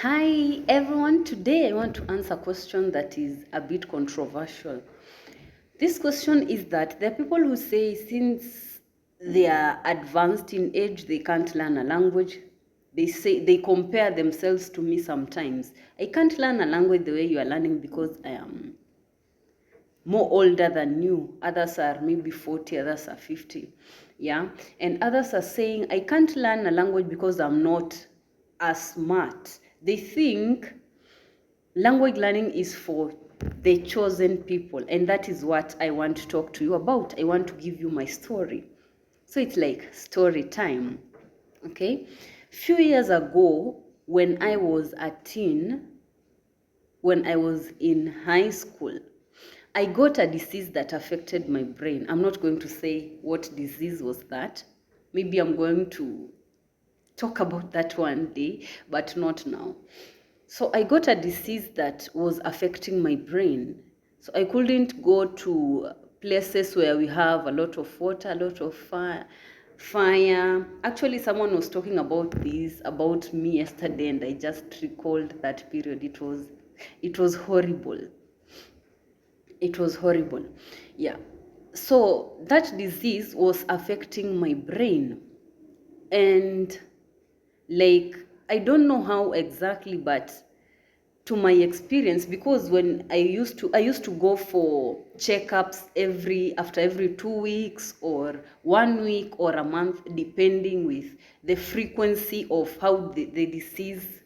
Hi everyone, today I want to answer a question that is a bit controversial. This question is that there are people who say since they are advanced in age, they can't learn a language. They say they compare themselves to me sometimes. I can't learn a language the way you are learning because I am more older than you. Others are maybe 40, others are 50. Yeah. And others are saying, I can't learn a language because I'm not as smart. They think language learning is for the chosen people, and that is what I want to talk to you about. I want to give you my story. So it's like story time. Okay? Few years ago, when I was a teen, when I was in high school, I got a disease that affected my brain. I'm not going to say what disease was that. Maybe I'm going to talk about that one day, but not now. So I got a disease that was affecting my brain. So I couldn't go to places where we have a lot of water, a lot of fire. Actually, someone was talking about this about me yesterday, and I just recalled that period. It was horrible. It was horrible. Yeah. So that disease was affecting my brain. And like, I don't know how exactly, but to my experience, because when I used to go for checkups after every 2 weeks or 1 week or a month, depending with the frequency of how the disease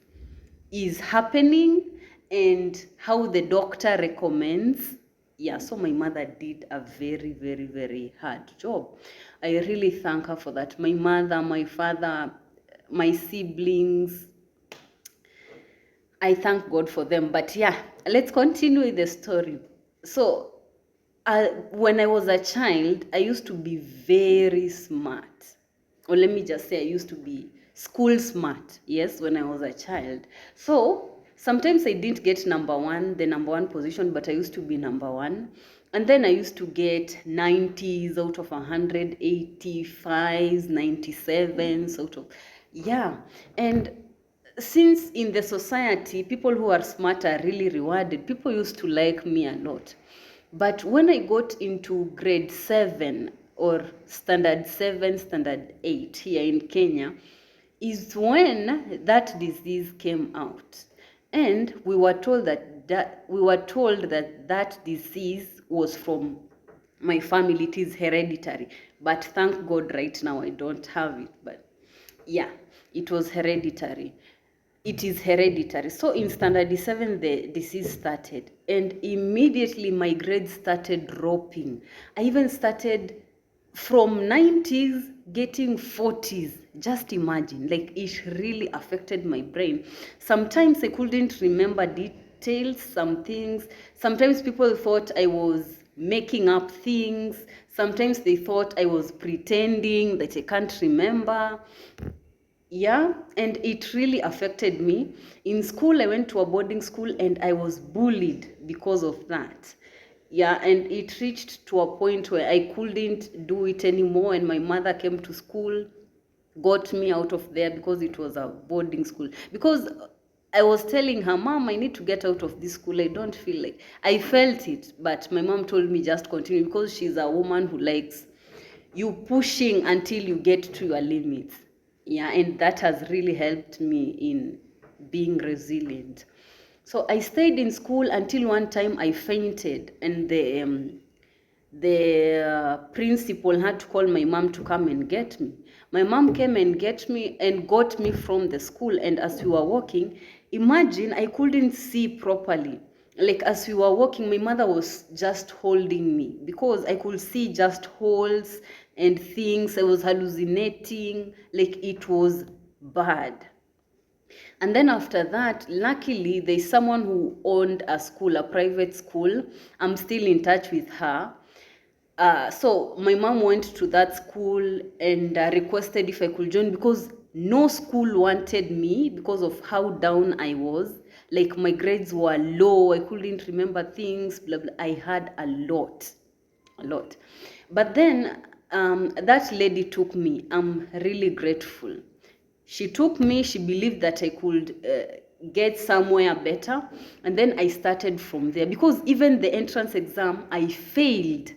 is happening and how the doctor recommends. Yeah, so my mother did a very, very, very hard job. I really thank her for that. My mother, my father, my siblings, I thank God for them. But yeah, let's continue with the story. So, when I was a child, I used to be very smart. Or let me just say, I used to be school smart, yes, when I was a child. So, sometimes I didn't get the number one position, but I used to be number one. And then I used to get 90s out of 100, 85s, 97s out of, yeah. And since in the society, people who are smart are really rewarded, people used to like me a lot. But when I got into grade 7 or standard 7, standard 8 here in Kenya, is when that disease came out. And we were told that disease was from my family. It is hereditary. But thank God right now I don't have it. But yeah, it was hereditary. It is hereditary. So in standard 7, the disease started, and immediately my grades started dropping. I even started from 90s getting 40s. Just imagine, like, it really affected my brain. Sometimes I couldn't remember details, some things. Sometimes people thought I was making up things. Sometimes they thought I was pretending that I can't remember. Yeah, and it really affected me. In school, I went to a boarding school and I was bullied because of that. Yeah, and it reached to a point where I couldn't do it anymore, and my mother came to school, got me out of there because it was a boarding school. Because I was telling her, Mom, I need to get out of this school. I don't feel like I felt it, but my mom told me just continue because she's a woman who likes you pushing until you get to your limits. Yeah, and that has really helped me in being resilient. So I stayed in school until one time I fainted, and the principal had to call my mom to come and get me. My mom came and get me and got me from the school, and as we were walking, imagine I couldn't see properly. Like, as we were walking, my mother was just holding me because I could see just holes and things. I was hallucinating, like it was bad. And then after that, luckily, there's someone who owned a school, a private school. I'm still in touch with her. So my mom went to that school and requested if I could join, because no school wanted me because of how down I was. Like, my grades were low, I couldn't remember things, blah, blah. I had a lot. But then that lady took me. I'm really grateful. She took me. She believed that I could get somewhere better. And then I started from there, because even the entrance exam I failed.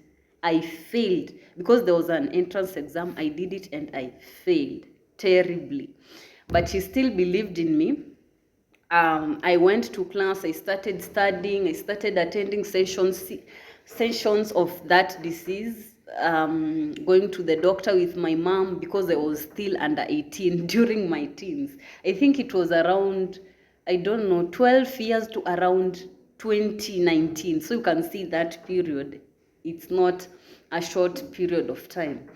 Because there was an entrance exam. I did it and I failed terribly, but she still believed in me. I went to class, I started studying, I started attending sessions of that disease, going to the doctor with my mom, because I was still under 18 during my teens. I think it was around, I don't know, 12 years to around 2019. So you can see that period. It's not a short period of time.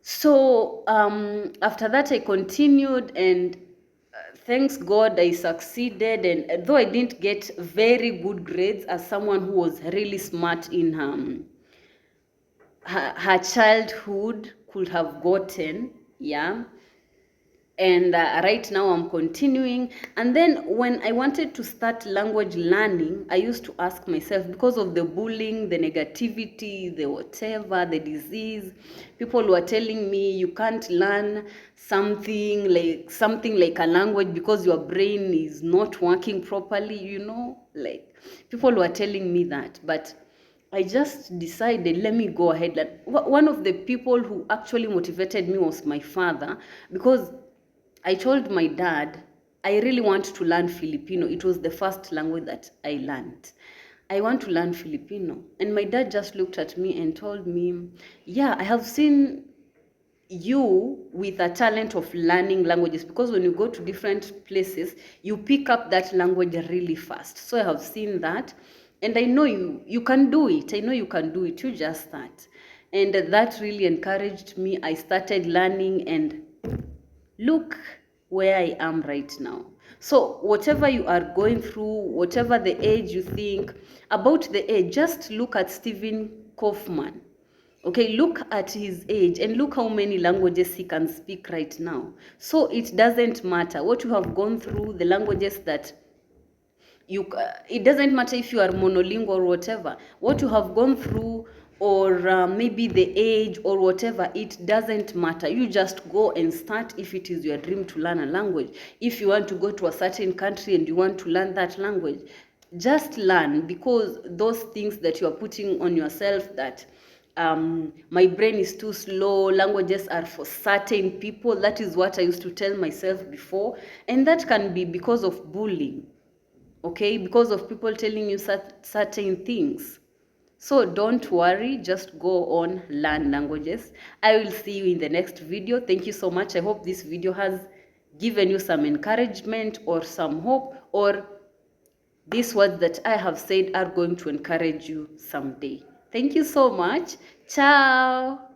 So after that, I continued, and thanks God I succeeded. And though I didn't get very good grades, as someone who was really smart in her childhood could have gotten, yeah. And right now I'm continuing. And then when I wanted to start language learning, I used to ask myself, because of the bullying, the negativity, the whatever, the disease, people were telling me you can't learn something like a language because your brain is not working properly, like people were telling me that. But I just decided, let me go ahead. One of the people who actually motivated me was my father, because I told my dad, I really want to learn Filipino. It was the first language that I learned. I want to learn Filipino. And my dad just looked at me and told me, yeah, I have seen you with a talent of learning languages, because when you go to different places, you pick up that language really fast. So I have seen that. And I know you can do it. I know you can do it. You just start. And that really encouraged me. I started learning, and look where I am right now. So whatever you are going through, whatever the age you think about the age, just look at Stephen Kaufman. Okay, look at his age and look how many languages he can speak right now. So it doesn't matter what you have gone through, the languages that it doesn't matter if you are monolingual or whatever, what you have gone through, or maybe the age or whatever, it doesn't matter. You just go and start. If it is your dream to learn a language, if you want to go to a certain country and you want to learn that language, just learn, because those things that you are putting on yourself, that my brain is too slow, languages are for certain people, that is what I used to tell myself before. And that can be because of bullying, okay, because of people telling you certain things. So don't worry, just go on, learn languages. I will see you in the next video. Thank you so much. I hope this video has given you some encouragement or some hope, or these words that I have said are going to encourage you someday. Thank you so much. Ciao.